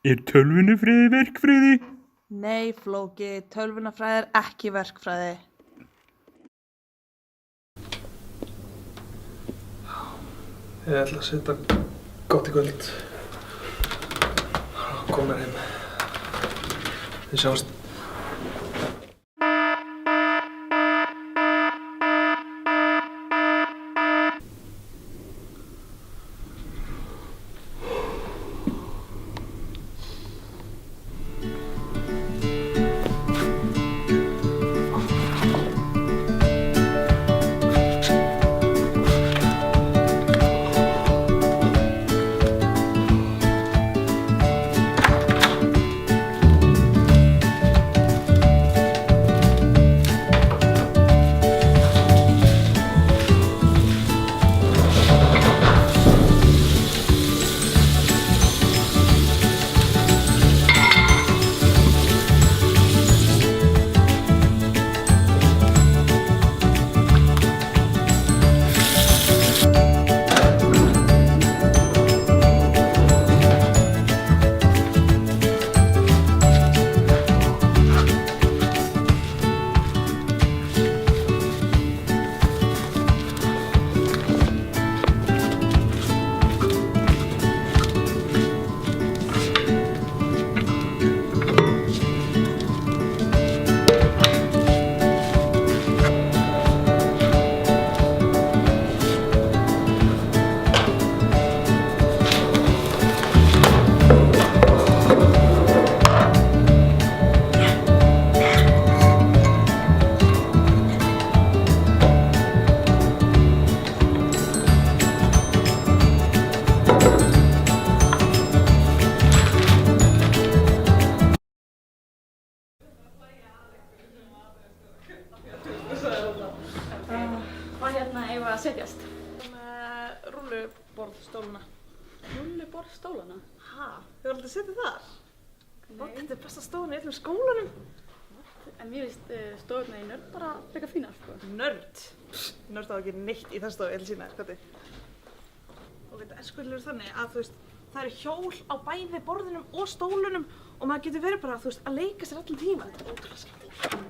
Er tölvunarfræði verkfræði? Nei, Flóki, tölvunarfræði er ekki verkfræði. Ég ætla að setja gott í kvöld. Komnar heim. Við sjáumst. Hvað hérna eigum við að setjast? Með rúlluborðstóluna. Rúlluborðstólana? Ha? Hefur aldrei setið þar? Nei. Þetta er besta stofan í öllum skólanum. En mér finnst stofurnar í Nörd bara frekar fínar, sko. Nörd? Nörd á ekki neitt í þessu stofu, ég ætla að sýna þér, hvað? Og þetta enskulegur er þannig að þú veist, það eru hjól á bæði borðunum og stólunum og maður getur verið bara, þú veist, að leika sér allan tíma. Þetta er ótrúlega skemmtilegt.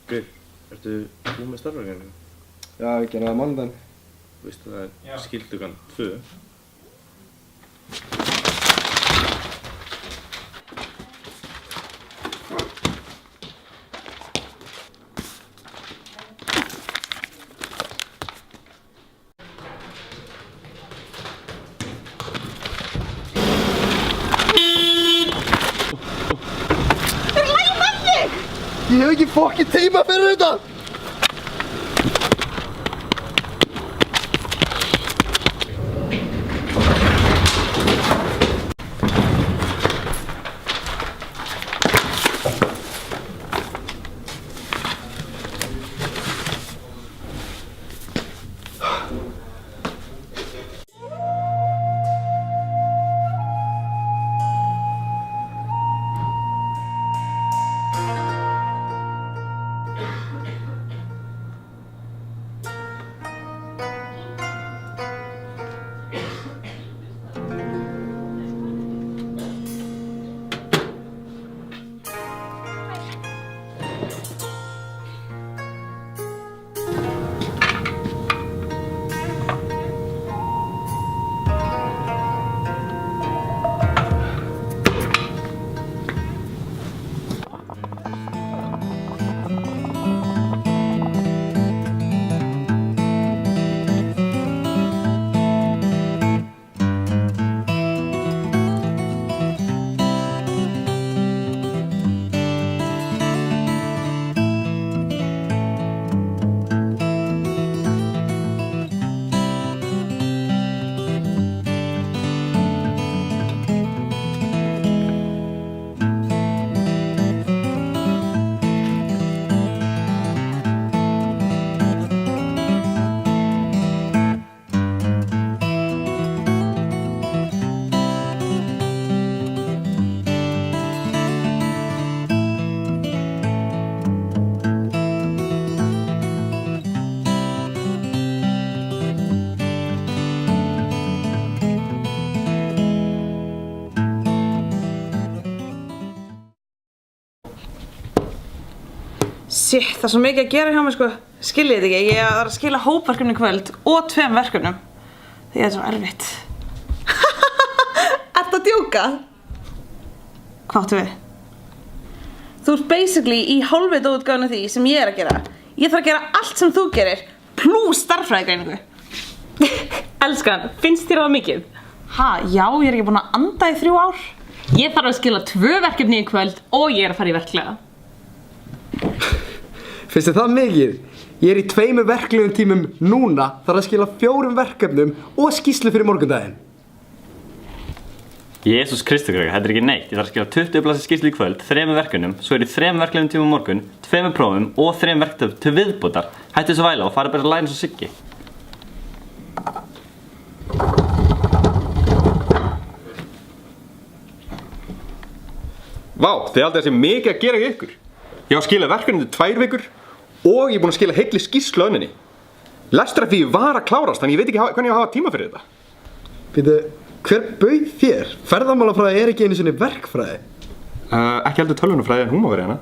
Gaur, ertu búinn með starfrækjunum? Já, við gerum það á mánudaginn. Veistu það er skildugan 2? Ég hef ekki fokkin tíma fyrir þetta! Shit, það er svo mikið að gera hjá mig sko. Skiljið þetta ekki, ég er að skila hópverkefni í kvöld og 2 verkefnum. Því það er svo erfitt. Ertu að djóka? Hvað áttu við? Þú ert basically í hálfvita útgáfuna því sem ég er að gera. Ég þarf að gera allt sem þú gerir, plús stærðfræðigreiningu. Elskan, finnst þér það mikið? Ha, já, ég er ekki búin að anda í 3 ár. Ég þarf að skila 2 verkefni í kvöld og ég er að fara í verklega. Finnst þér það mikið? Ég er í 2 verklegum tímum núna, þarf að skila 4 verkefnum og skýrslu fyrir morgundaginn. Jésús Kristi, þetta er ekki neitt. Ég þarf að skila 20 blaðsir skýrslu í kvöld, 3 verkefnum, svo er ég 3 verklegum tímum morgun, 2 prófum og 3 verkefnum til viðbótar. Hættu þessu væla og farið bara að læra eins og Siggi. Vá, þið haldið að sé mikið að gera í ykkur. Ég á að skila verkefnum til 2 vikur og ég er búinn að skila heilli skýrslu á önninni. Lestrarfíi var að klárast, þannig ég veit ekki hvernig ég á að hafa tíma fyrir þetta. Býtu, hver bauð þér? Ferðamálafræði er ekki einu sinni verkfræði. Ekki heldur tölvunarfræði en hún má vera hérna.